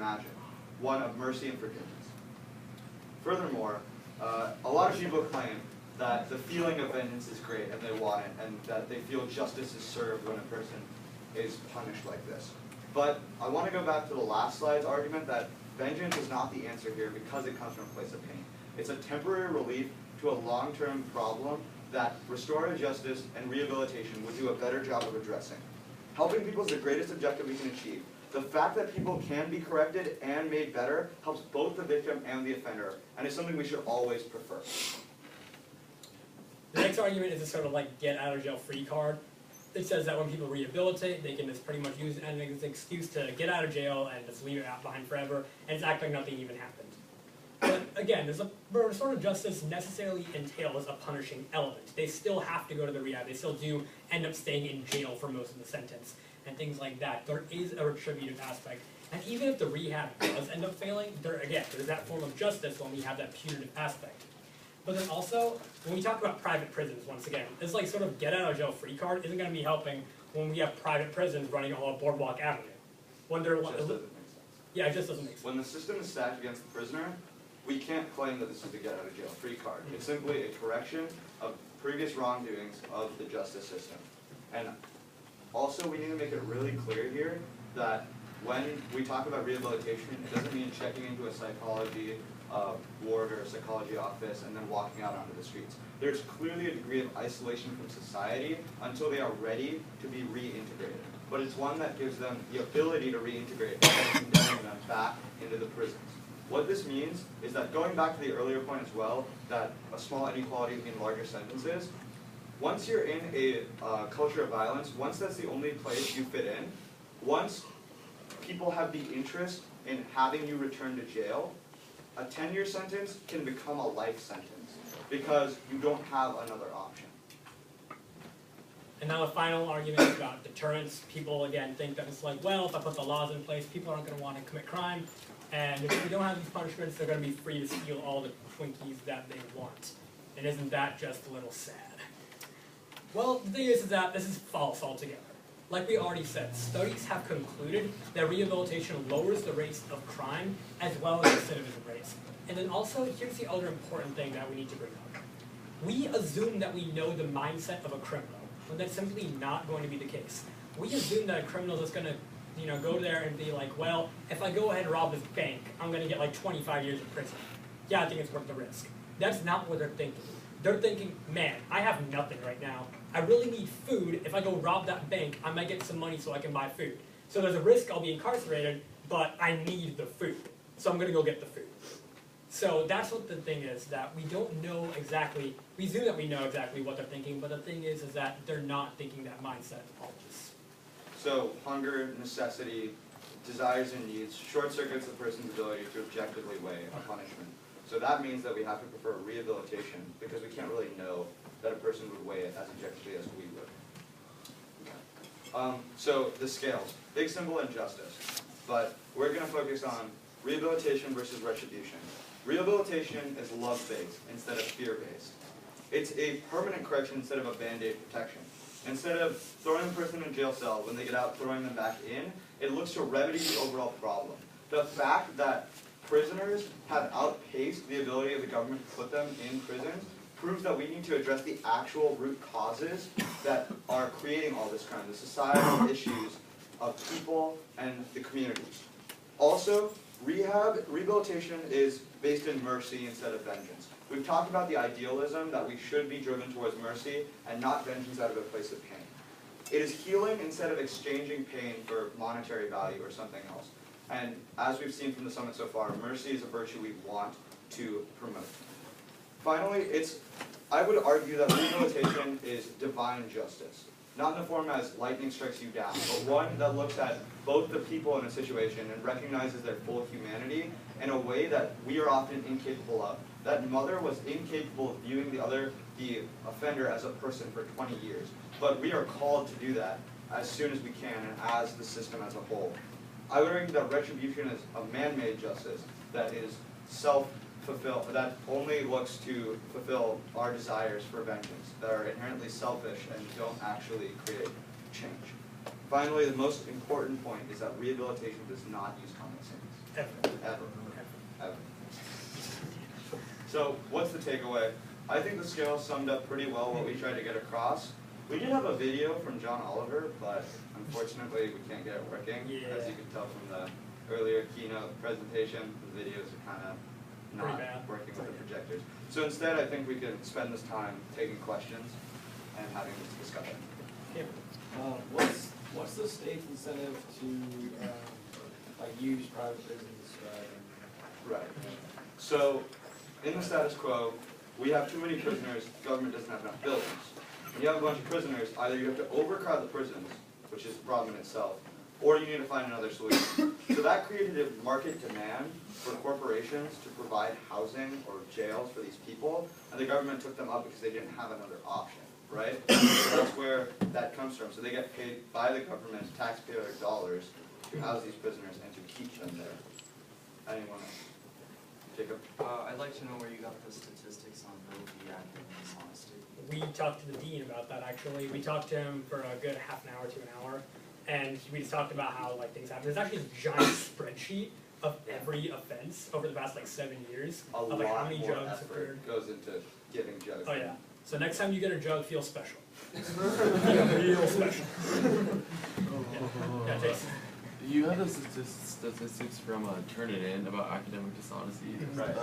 imagine, one of mercy and forgiveness. Furthermore, a lot of people claim that the feeling of vengeance is great and they want it, and that they feel justice is served when a person is punished like this. But I want to go back to the last slide's argument that vengeance is not the answer here because it comes from a place of pain. It's a temporary relief to a long-term problem that restorative justice and rehabilitation would do a better job of addressing. Helping people is the greatest objective we can achieve. The fact that people can be corrected and made better helps both the victim and the offender, and is something we should always prefer. The next argument is a sort of like get out of jail free card. It says that when people rehabilitate, they can just pretty much use it as an excuse to get out of jail and just leave it out behind forever, and it's acting like nothing even happened. But again, restorative justice necessarily entails a punishing element. They still have to go to the rehab. They still do end up staying in jail for most of the sentence and things like that. There is a retributive aspect. And even if the rehab does end up failing, there's that form of justice when we have that punitive aspect. But then also, when we talk about private prisons, once again, this like sort of get out of jail free card isn't going to be helping when we have private prisons running along Boardwalk Avenue. When they're, It just doesn't make sense. Yeah, it just doesn't make sense. When the system is stacked against the prisoner, we can't claim that this is the get out of jail free card. It's simply a correction of previous wrongdoings of the justice system. And also, we need to make it really clear here that when we talk about rehabilitation, it doesn't mean checking into a psychology ward or a psychology office and then walking out onto the streets. There's clearly a degree of isolation from society until they are ready to be reintegrated. But it's one that gives them the ability to reintegrate and condemning them back into the prisons. What this means is that, going back to the earlier point as well, that a small inequality in larger sentences, once you're in a culture of violence, once that's the only place you fit in, once people have the interest in having you return to jail, a 10-year sentence can become a life sentence because you don't have another option. And now the final argument is about deterrence. People, again, think that it's like, well, if I put the laws in place, people aren't going to want to commit crime. And if we don't have these punishments, they're going to be free to steal all the Twinkies that they want. And isn't that just a little sad? Well, the thing is that this is false altogether. Like we already said, studies have concluded that rehabilitation lowers the rates of crime as well as the recidivism rates. And then also, here's the other important thing that we need to bring up. We assume that we know the mindset of a criminal, when that's simply not going to be the case. We assume that a criminal is going to go there and be like, well, if I go ahead and rob this bank, I'm going to get like 25 years in prison. Yeah, I think it's worth the risk. That's not what they're thinking. They're thinking, man, I have nothing right now. I really need food. If I go rob that bank, I might get some money so I can buy food. So there's a risk I'll be incarcerated, but I need the food. So I'm going to go get the food. So that's what the thing is, that we don't know exactly, we assume that we know exactly what they're thinking, but the thing is that they're not thinking that mindset always. So hunger, necessity, desires and needs short-circuits a person's ability to objectively weigh a punishment. So that means that we have to prefer rehabilitation because we can't really know that a person would weigh it as objectively as we would. Okay. So the scales, big, simple, and justice. But we're going to focus on rehabilitation versus retribution. Rehabilitation is love-based instead of fear-based. It's a permanent correction instead of a band-aid protection. Instead of throwing the person in a jail cell, when they get out, throwing them back in, it looks to remedy the overall problem. The fact that prisoners have outpaced the ability of the government to put them in prisons proves that we need to address the actual root causes that are creating all this crime, the societal issues of people and the communities. Also, rehabilitation is based in mercy instead of vengeance. We've talked about the idealism that we should be driven towards mercy and not vengeance out of a place of pain. It is healing instead of exchanging pain for monetary value or something else. And as we've seen from the summit so far, mercy is a virtue we want to promote. Finally, I would argue that rehabilitation is divine justice. Not in the form as lightning strikes you down, but one that looks at both the people in a situation and recognizes their full humanity in a way that we are often incapable of. That mother was incapable of viewing the offender as a person for 20 years. But we are called to do that as soon as we can and as the system as a whole. I would argue that retribution is a man-made justice that is self-fulfilled, that only looks to fulfill our desires for vengeance, that are inherently selfish and don't actually create change. Finally, the most important point is that rehabilitation does not use common sense. Ever. So what's the takeaway? I think the scale summed up pretty well what we tried to get across. We did have a video from John Oliver, but unfortunately we can't get it working. Yeah. As you can tell from the earlier keynote presentation, the videos are kind of not working with the projectors. So instead I think we can spend this time taking questions and having this discussion. Yeah. What's the state's incentive to like use private prisons? Right. So in the status quo, we have too many prisoners, government doesn't have enough buildings. When you have a bunch of prisoners, either you have to overcrowd the prisons, which is a problem in itself, or you need to find another solution. So that created a market demand for corporations to provide housing or jails for these people, and the government took them up because they didn't have another option, right? So that's where that comes from. So they get paid by the government, taxpayer dollars, to house these prisoners and to keep them there. Anyone else? Jacob? I'd like to know where you got the statistics on Roe and dishonesty. We talked to the dean about that actually. We talked to him for a good half an hour to an hour, and we just talked about how like things happen. There's actually a giant spreadsheet of every offense over the past like 7 years A of like how lot many more jugs effort occurred. goes into giving jugs. Oh yeah. So next time you get a jug, feel special. Feel real special. Yeah, Jason. You had the statistics from Turn It In about academic dishonesty. Right.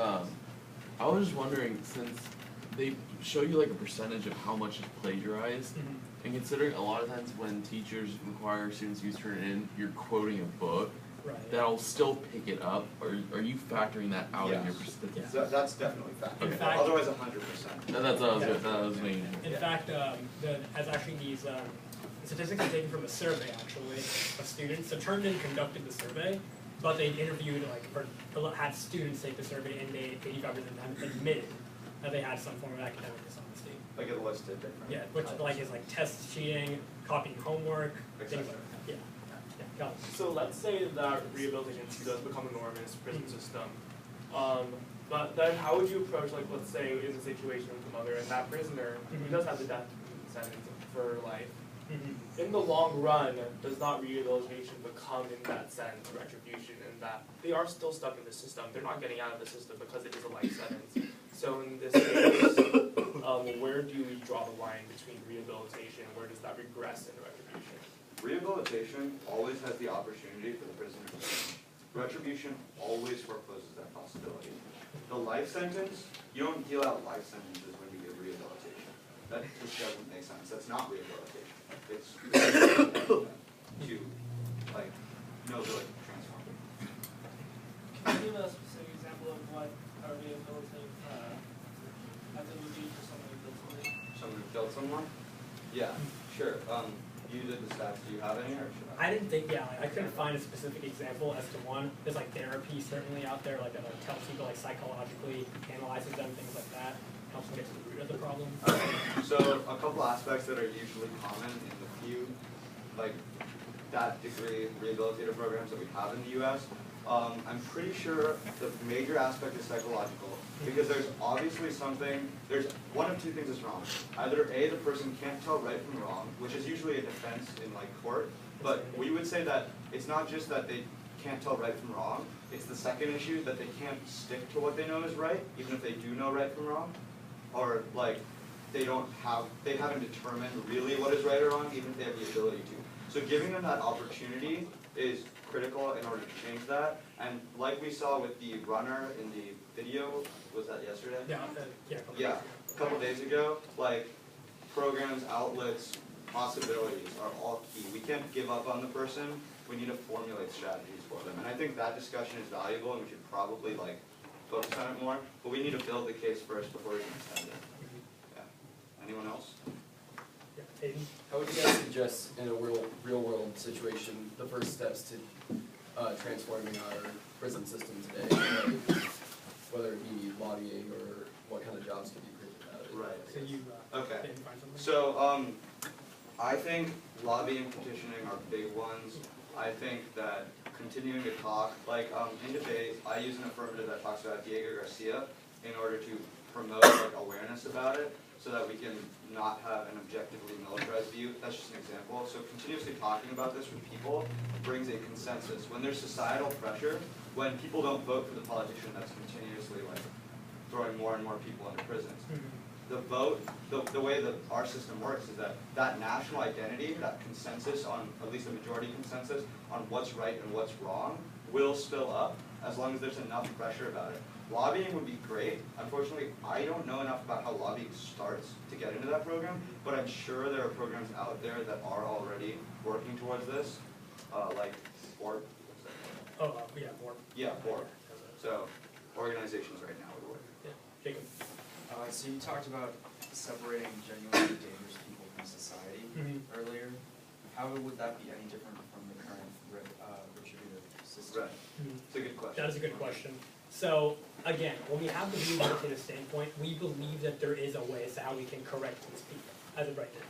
I was just wondering, since they show you like a percentage of how much is plagiarized, and considering a lot of times when teachers require students to use Turn It In, you're quoting a book, Right. that'll still pick it up, or are you factoring that out in your Yes. statistics? So that's definitely In factored. fact- Otherwise 100%. That's what I was making. In fact, as actually these statistics are taken from a survey actually of students. So Turnitin conducted the survey, but they interviewed or had students take the survey, and they 85% of them admitted that they had some form of academic dishonesty. Like it listed different. Yeah, which like is like test cheating, copying homework, things like Etc. that. Yeah. Yeah. Got it. So let's say that rehabilitation does become a norm in this prison system. But then how would you approach, like, let's say is a situation with a mother and that prisoner who does have the death sentence for life. In the long run, does not rehabilitation become in that sense retribution, in that they are still stuck in the system? They're not getting out of the system because it is a life sentence. So in this case, where do we draw the line between rehabilitation and where does that regress in retribution? Rehabilitation always has the opportunity for the prisoner to change. Retribution always forecloses that possibility. The life sentence, you don't deal out life sentences when you give rehabilitation. That just doesn't make sense. That's not rehabilitation. It's to, like, transform. Can you give a specific example of what a rehabilitative method would be for someone who built something? Someone who killed someone? Yeah, sure. You did the stats. Do you have any, or should I? I didn't think, yeah, like, I couldn't find a specific example as to one. There's like therapy certainly out there, like that tells people like psychologically, analyzes them, things like that, helps them get to the root of the problem. So a couple aspects that are usually common in the few, like, that degree rehabilitative programs that we have in the U.S. I'm pretty sure the major aspect is psychological, because there's obviously there's one of two things is wrong. Either A, the person can't tell right from wrong, which is usually a defense in like court, but we would say that it's not just that they can't tell right from wrong, it's the second issue that they can't stick to what they know is right, even if they do know right from wrong, or like they haven't determined really what is right or wrong, even if they have the ability to. So giving them that opportunity is critical in order to change that. And like we saw with the runner in the video, was that yesterday? Yeah, Yeah, a couple days ago, like programs, outlets, possibilities are all key. We can't give up on the person, we need to formulate strategies for them. And I think that discussion is valuable and we should probably like focus on it more, but we need to build the case first before we can extend it. Yeah. Anyone else? Yeah, Hayden? How would you guys suggest in a real world situation the first steps to transforming our prison system today, whether it be lobbying or what kind of jobs could be created out of it? Right. So you, Okay. didn't find something? So, I think lobbying and petitioning are big ones. I think that continuing to talk, like, in debate, I use an affirmative that talks about Diego Garcia in order to promote, like, awareness about it, so that we can not have an objectively militarized view. That's just an example. So continuously talking about this with people brings a consensus. When there's societal pressure, when people don't vote for the politician that's continuously like throwing more and more people into prisons. The vote, the way that our system works is that national identity, that consensus on, at least a majority consensus, on what's right and what's wrong will spill up as long as there's enough pressure about it. Lobbying would be great. Unfortunately, I don't know enough about how lobbying starts to get into that program, but I'm sure there are programs out there that are already working towards this, like BORD. Yeah, more. Yeah, BORD. So organizations right now would work. Yeah, Jacob. So you talked about separating genuinely dangerous people from society earlier. How would that be any different from the current retributive system? Right. It's a good question. That is a good question. So, again, when we have the rehabilitative standpoint, we believe that there is a way as to how we can correct these people, as of right now.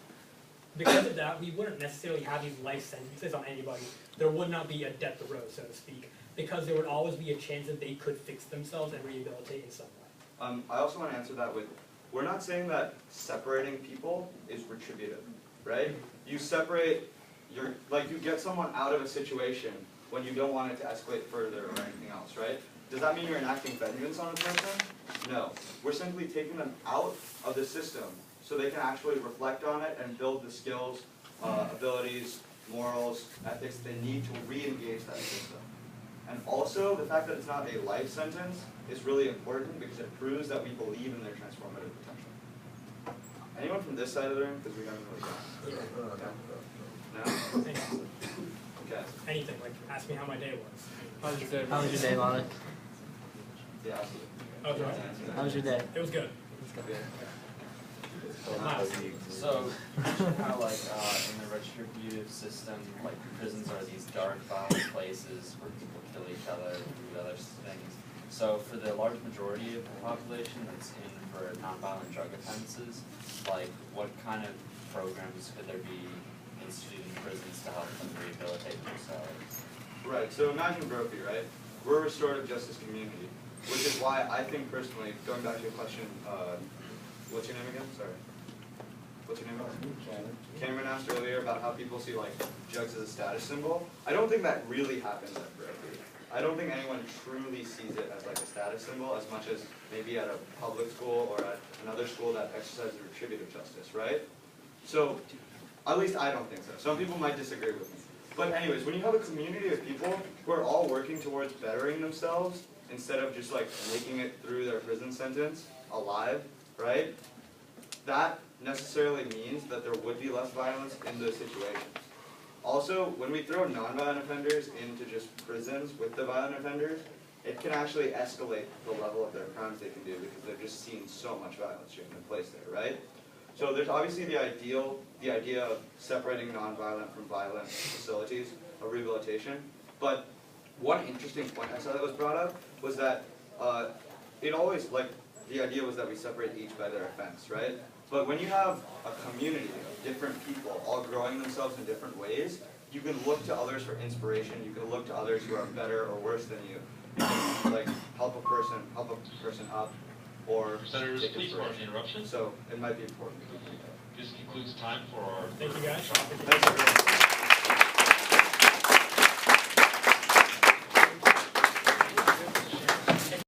Because of that, we wouldn't necessarily have these life sentences on anybody. There would not be a death row, so to speak, because there would always be a chance that they could fix themselves and rehabilitate in some way. I also want to answer that with, we're not saying that separating people is retributive, right? You separate, you get someone out of a situation when you don't want it to escalate further or anything else, right? Does that mean you're enacting vengeance on a person? No. We're simply taking them out of the system so they can actually reflect on it and build the skills, abilities, morals, ethics they need to re-engage that system. And also, the fact that it's not a life sentence is really important because it proves that we believe in their transformative potential. Anyone from this side of the room? Because we haven't really gone. No? Okay. Anything, like ask me how my day was. How was your day, Maanik? Yeah, absolutely. Okay. How was your day? It was good. So, kind of like in the retributive system, like prisons are these dark, violent places where people kill each other and do other things. So, for the large majority of the population that's in for nonviolent drug offenses, like what kind of programs could there be instituted in prisons to help them rehabilitate themselves? Right, so imagine Brophy, right? We're a restorative justice community, which is why I think personally, going back to your question, what's your name again? Sorry. What's your name? Cameron asked earlier about how people see like drugs as a status symbol. I don't think that really happens at Brophy. I don't think anyone truly sees it as like a status symbol as much as maybe at a public school or at another school that exercises retributive justice, right? So, at least I don't think so. Some people might disagree with me. But anyways, when you have a community of people who are all working towards bettering themselves instead of just like making it through their prison sentence alive, right? That necessarily means that there would be less violence in those situations. Also, when we throw nonviolent offenders into just prisons with the violent offenders, it can actually escalate the level of their crimes they can do because they've just seen so much violence taking place there, right? So there's obviously the idea of separating nonviolent from violent facilities of rehabilitation. But one interesting point I saw that was brought up was that it always, like, the idea was that we separate each by their offense, right? But when you have a community of different people all growing themselves in different ways, you can look to others for inspiration. You can look to others who are better or worse than you. You can, like, help a person up, or Senators, take please pardon the inspiration. interruption. So it might be important. This concludes time for our. Thank you, guys. Thanks, everyone.